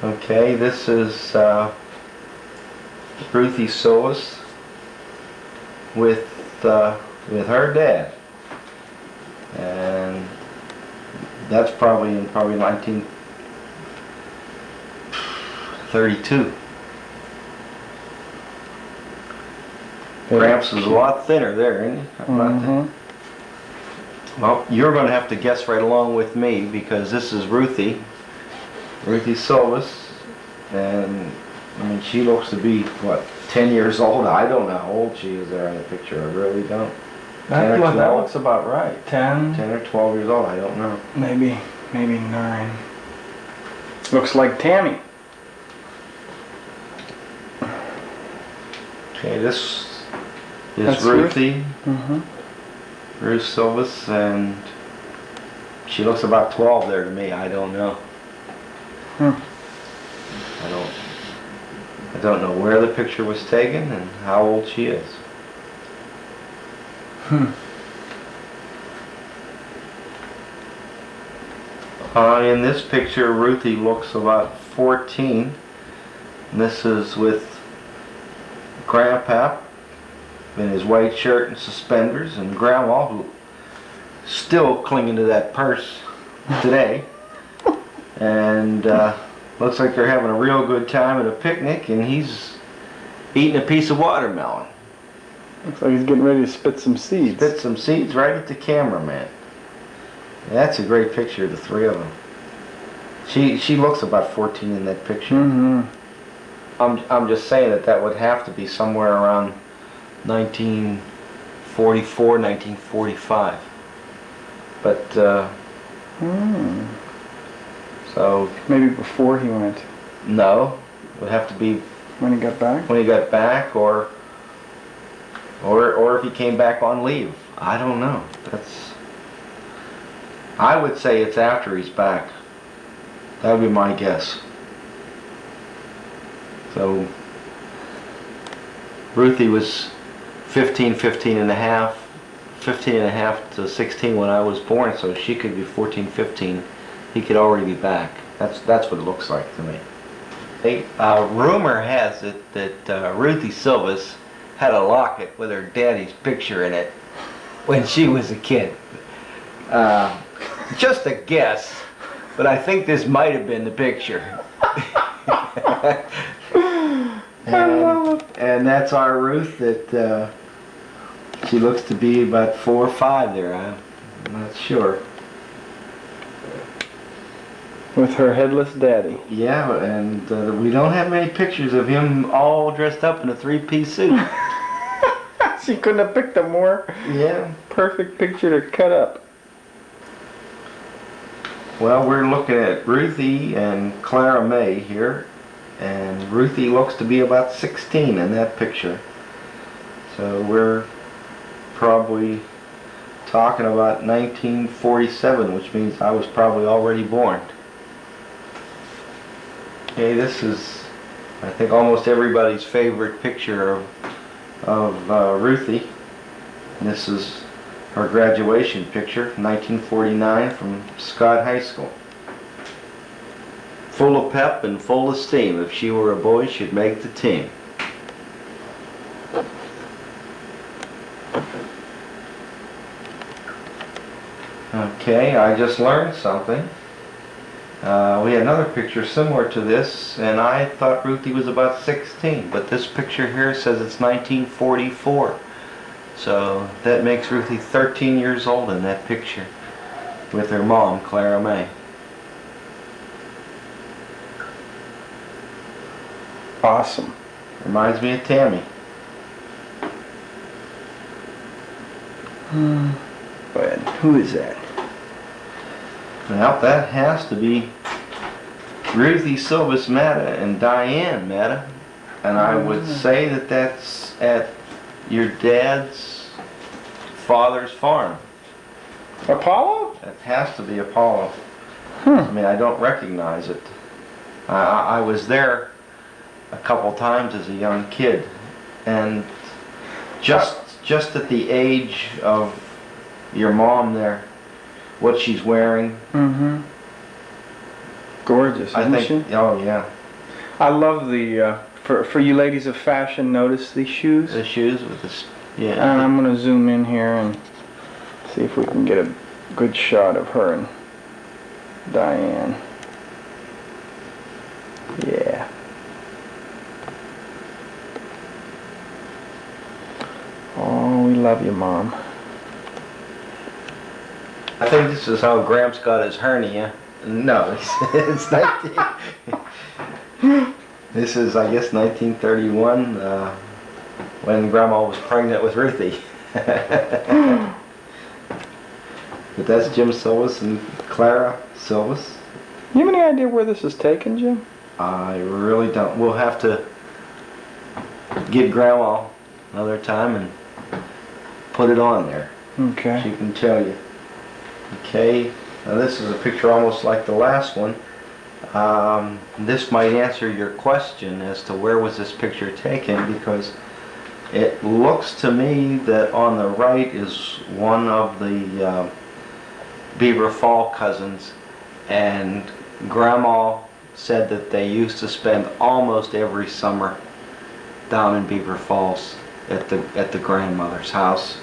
Okay, this is Ruthie Sylves with her dad, and that's probably in 1932. Gramps is a lot thinner there, isn't he? How about that? Well, you're going to have to guess right along with me, because this is Ruthie Sylves, and I mean, she looks to be, what, 10 years old? I don't know how old she is there in the picture. I really don't. That looks about right. 10? 10 or 12 years old, I don't know. Maybe 9. Looks like Tammy. Okay, this is That's Ruthie. Ruth Sylves, and she looks about 12 there to me. I don't know. I don't know where the picture was taken and how old she is. In this picture, Ruthie looks about 14. And this is with Grandpa in his white shirt and suspenders, and Grandma, who still clinging to that purse today. And looks like they're having a real good time at a picnic, and he's eating a piece of watermelon. Looks like he's getting ready to spit some seeds. Spit some seeds right at the cameraman. That's a great picture of the three of them. She looks about 14 in that picture. I'm just saying that would have to be somewhere around 1944, 1945. But so maybe before he went. No, it would have to be when he got back. When he got back, or if he came back on leave. I don't know. I would say it's after he's back. That would be my guess. So Ruthie was 15 and a half to 16 when I was born, so she could be 14, 15. He could already be back. That's what it looks like to me. Rumor has it that Ruthie Sylves had a locket with her daddy's picture in it when she was a kid. Just a guess, but I think this might have been the picture. And that's our Ruth that she looks to be about 4 or 5 there. I'm not sure. With her headless daddy. Yeah, and we don't have many pictures of him all dressed up in a 3-piece suit. She couldn't have picked a more perfect picture to cut up. Well, we're looking at Ruthie and Clara May here, and Ruthie looks to be about 16 in that picture. So we're probably talking about 1947, which means I was probably already born. Okay, this is, I think, almost everybody's favorite picture of Ruthie. And this is her graduation picture, 1949, from Scott High School. Full of pep and full of steam. If she were a boy, she'd make the team. Okay, I just learned something. We had another picture similar to this, and I thought Ruthie was about 16, but this picture here says it's 1944. So that makes Ruthie 13 years old in that picture with her mom, Clara May. Awesome. Reminds me of Tammy. But who is that? Well, that has to be Ruthie Sylves Matta and Diane Matta. And I would say that that's at your dad's father's farm. Apollo? It has to be Apollo. I mean, I don't recognize it. I was there a couple times as a young kid, and just at the age of your mom there, what she's wearing, gorgeous, I isn't think. she? Oh yeah. I love the, for you ladies of fashion, notice these shoes? The shoes with this. Yeah. And I'm going to zoom in here and see if we can get a good shot of her and Diane. Yeah. Oh, we love you, Mom. I think this is how Gramps got his hernia. No, it's 19. This is, I guess, 1931, when Grandma was pregnant with Ruthie. But that's Jim Sylves and Clara Sylves. You have any idea where this is taken, Jim? I really don't. We'll have to get Grandma another time and put it on there. Okay. She can tell you. Okay, now this is a picture almost like the last one. This might answer your question as to where was this picture taken, because it looks to me that on the right is one of the Beaver Fall cousins, and Grandma said that they used to spend almost every summer down in Beaver Falls at the grandmother's house.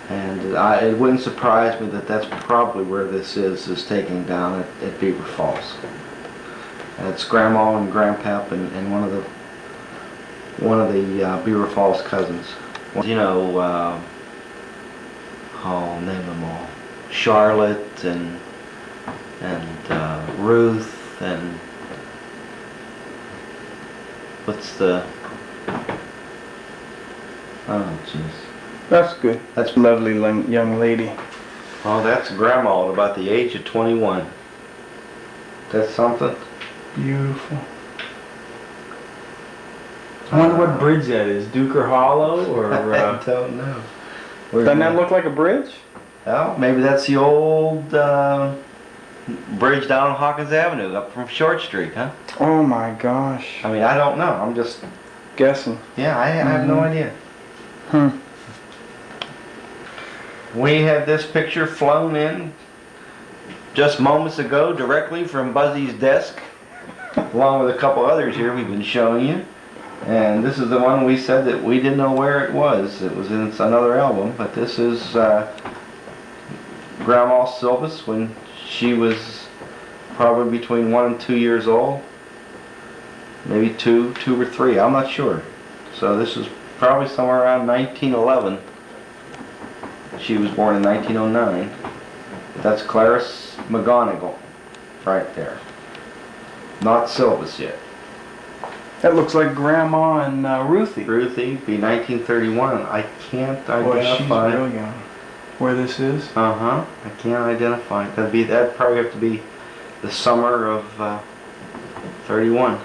And it wouldn't surprise me that that's probably where this is taken down at Beaver Falls. It's Grandma and Grandpap and one of the Beaver Falls cousins. You know, I'll name them all: Charlotte and Ruth and what's the? Oh, jeez. That's good. That's a lovely young lady. Oh, that's Grandma at about the age of 21. That's something? Beautiful. I wonder what bridge that is. Duker Hollow or... I don't know. Doesn't that look like a bridge? Well, maybe that's the old bridge down on Hawkins Avenue up from Short Street, huh? Oh my gosh. I mean, I don't know. I'm just... guessing. Yeah, I have no idea. Hmm. We had this picture flown in just moments ago directly from Buzzy's desk, along with a couple others here we've been showing you. And this is the one we said that we didn't know where it was. It was in another album, but this is Grandma Sylves when she was probably between 1 and 2 years old. Maybe 2 or 3, I'm not sure. So this is probably somewhere around 1911. She was born in 1909. That's Clara McGonigle, right there. Not Sylves yet. That looks like Grandma and Ruthie. Ruthie, be 1931. I can't identify. Boy, she's real young. Where this is? I can't identify. That'd probably have to be the summer of 31.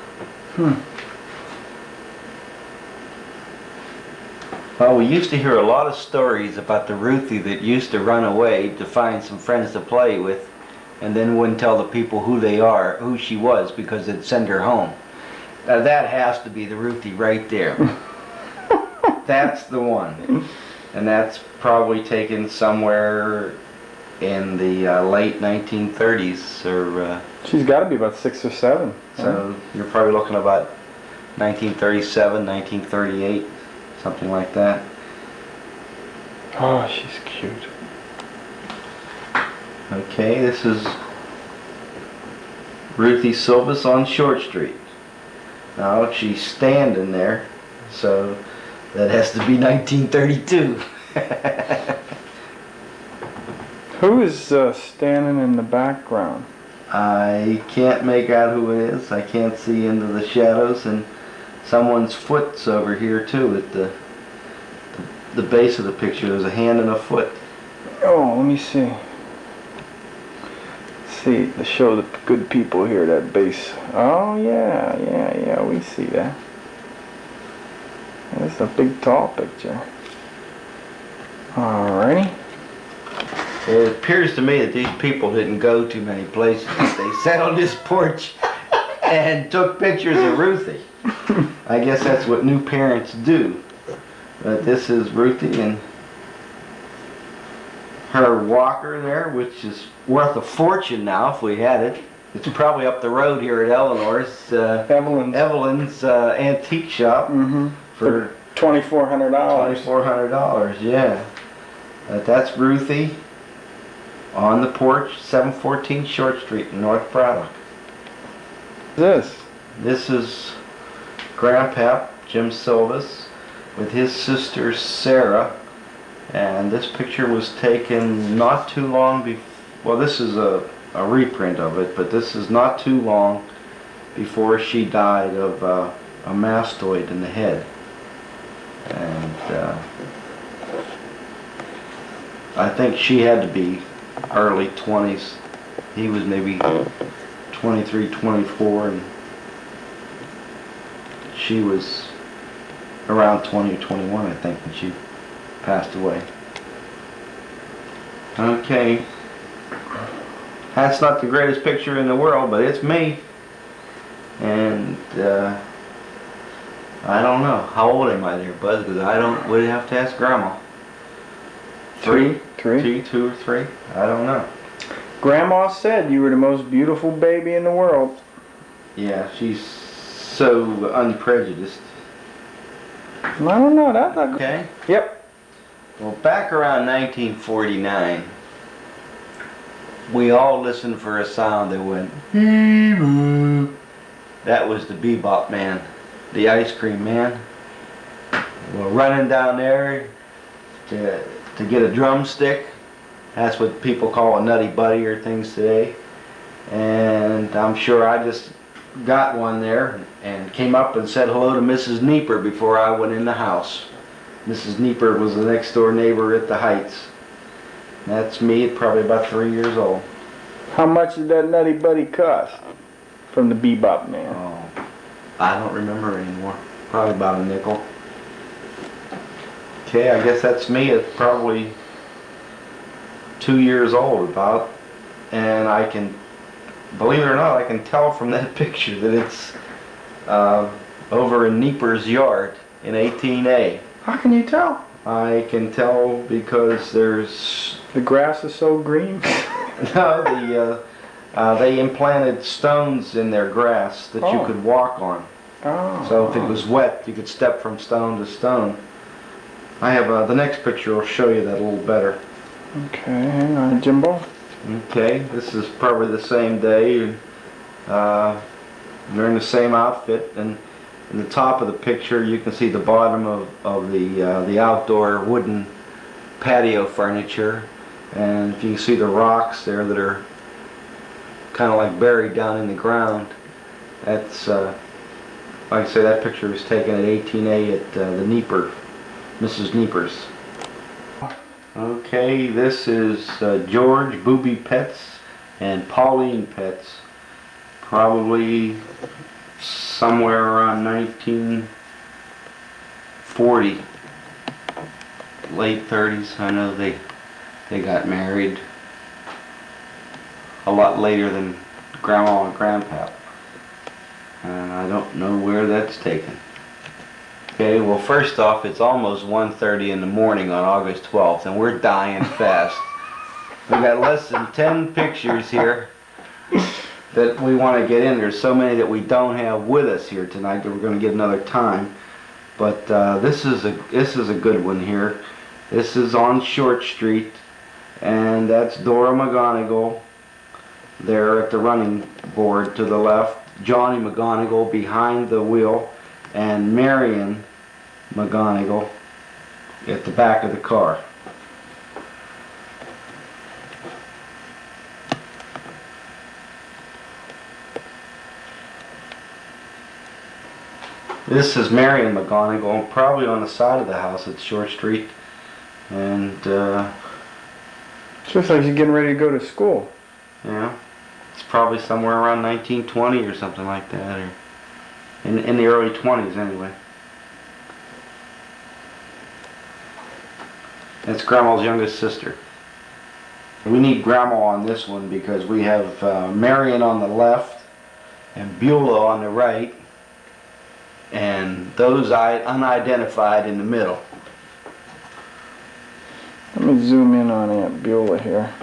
Well, we used to hear a lot of stories about the Ruthie that used to run away to find some friends to play with, and then wouldn't tell the people who she was, because it'd send her home. Now that has to be the Ruthie right there. That's the one. And that's probably taken somewhere in the late 1930s, or... She's got to be about 6 or 7. So you're probably looking about 1937, 1938, something like that. Oh, she's cute. Okay, this is Ruthie Sylves on Short Street. Now she's standing there, so that has to be 1932. Who is standing in the background? I can't make out who it is. I can't see into the shadows, and someone's foot's over here too at the base of the picture. There's a hand and a foot. Oh, let me see. See, to show the good people here, that base. Oh, yeah, we see that. That's a big, tall picture. Alrighty. It appears to me that these people didn't go too many places. They sat on this porch and took pictures of Ruthie. I guess that's what new parents do. But this is Ruthie and her walker there, which is worth a fortune now if we had it. It's probably up the road here at Eleanor's, Evelyn's antique shop For $2,400. $2,400, yeah. That's Ruthie on the porch, 714 Short Street in North Braddock. This is Grandpap, Jim Sylves, with his sister Sarah. And this picture was taken not too long before, well, this is a reprint of it, but this is not too long before she died of a mastoid in the head. And I think she had to be early 20s. He was maybe 23, 24, and she was around 20 or 21, I think, when she passed away. Okay. That's not the greatest picture in the world, but it's me. And I don't know. How old am I there, Buzz? Because would have to ask Grandma. Two or three? I don't know. Grandma said you were the most beautiful baby in the world. Yeah, she's so unprejudiced. I don't know. That's not good. Okay. Yep. Well, back around 1949, we all listened for a sound that went, "Bebop." That was the Bebop Man, the ice cream man. Well, running down there to get a drumstick. That's what people call a nutty buddy or things today. And I'm sure I just got one there and came up and said hello to Mrs. Nieper before I went in the house. Mrs. Nieper was the next door neighbor at the Heights. That's me at probably about 3 years old. How much did that nutty buddy cost from the Bebop Man? Oh, I don't remember anymore. Probably about a nickel. Okay, I guess that's me at probably 2 years old about. And I can, believe it or not, I can tell from that picture that it's over in Nieper's yard in 18A. How can you tell? I can tell because there's... The grass is so green. No, they implanted stones in their grass that you could walk on. Oh. So if it was wet, you could step from stone to stone. I have the next picture will show you that a little better. Okay, hang on, Jimbo. Okay, this is probably the same day. They're in the same outfit, and in the top of the picture you can see the bottom of the outdoor wooden patio furniture, and you can see the rocks there that are kind of like buried down in the ground. That's like I say, that picture was taken at 18A at the Nieper, Mrs. Nieper's. Okay, this is George Booby Petts and Pauline Petts, probably somewhere around 1940, late 30s. I know they got married a lot later than Grandma and Grandpa, and I don't know where that's taken. Okay, well, first off, it's almost 1:30 in the morning on August 12th, and we're dying fast. We've got less than 10 pictures here that we want to get in. There's so many that we don't have with us here tonight that we're going to get another time. But this is a good one here. This is on Short Street, and that's Dora McGonigle there at the running board to the left, Johnny McGonigle behind the wheel, and Marion McGonigle at the back of the car. This is Marion McGonigle, probably on the side of the house at Short Street, and Looks like she's getting ready to go to school. yeah, it's probably somewhere around 1920 or something like that, or in the early 20s anyway. That's Grandma's youngest sister. We need Grandma on this one because we have Marion on the left and Beulah on the right, and those unidentified in the middle. Let me zoom in on Aunt Beulah here.